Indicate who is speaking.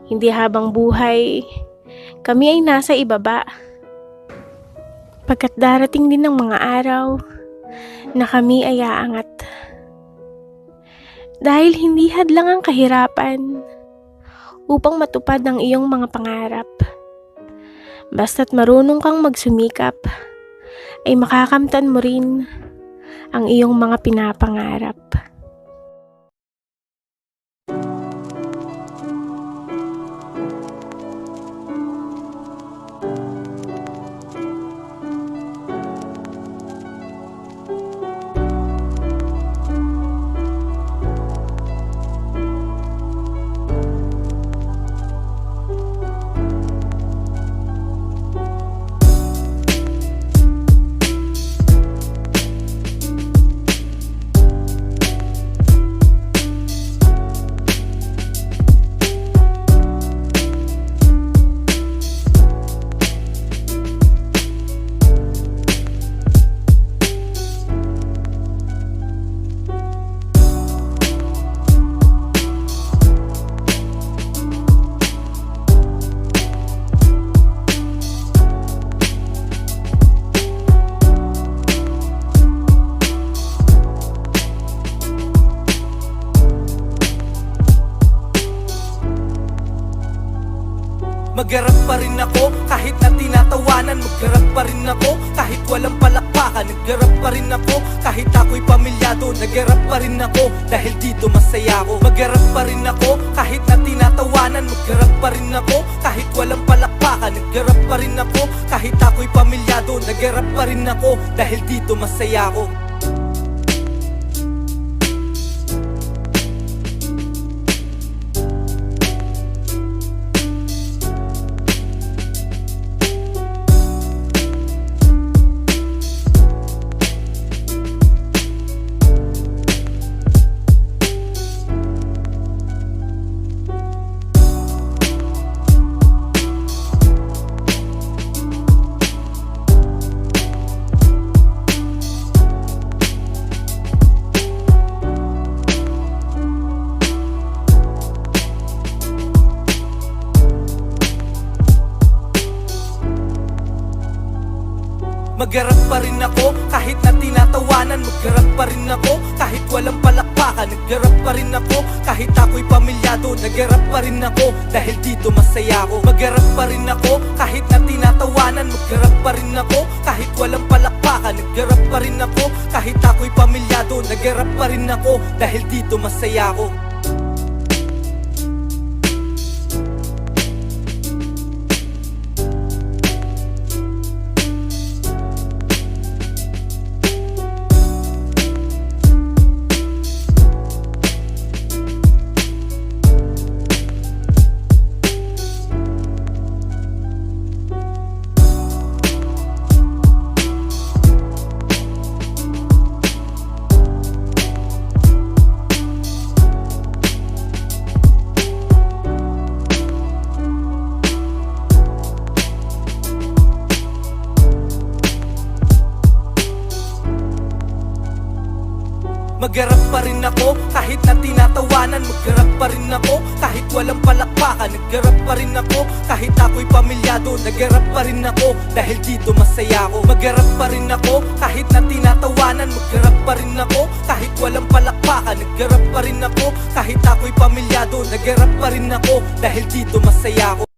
Speaker 1: Hindi habang buhay, kami ay nasa ibaba. Pagkat darating din ng mga araw na kami ay aangat. Dahil hindi hadlang ang kahirapan upang matupad ang iyong mga pangarap. Basta't marunong kang magsumikap, ay makakamtan mo rin ang iyong mga pinapangarap.
Speaker 2: Magharap pa rin ako kahit na tinatawanan. Magharap pa rin ako kahit walang palakpakan. Nagharap pa rin ako kahit ako'y pamilyado. Nagharap pa rin ako dahil dito masaya ako. Magharap pa rin ako kahit na tinatawanan. Magharap pa rin ako kahit walang palakpakan. Nagharap pa rin ako kahit ako'y pamilyado. Nagharap pa rin ako dahil dito masaya ako. Magharap pa rin ako kahit na tinatawanan. Magharap pa rin ako kahit walang palakpakan. Nagharap pa rin ako kahit ako'y pamilyado. Nagharap pa rin ako dahil dito masaya ako. Magharap pa rin ako kahit na tinatawanan. Magharap pa rin ako kahit walang palakpakan. Nagharap pa rin ako kahit ako'y pamilyado. Nagharap pa rin ako dahil dito masaya ako. Magharap pa rin ako kahit na tinatawanan. Magharap pa rin ako kahit walang palakpakan. Nagharap pa rin ako kahit ako'y pamilyado. Nagharap pa rin ako dahil dito masaya ako. Magharap pa rin ako kahit na tinatawanan. Magharap pa rin ako kahit walang palakpakan. Nagharap pa rin ako kahit ako'y pamilyado. Nagharap pa rin ako dahil dito masaya ako.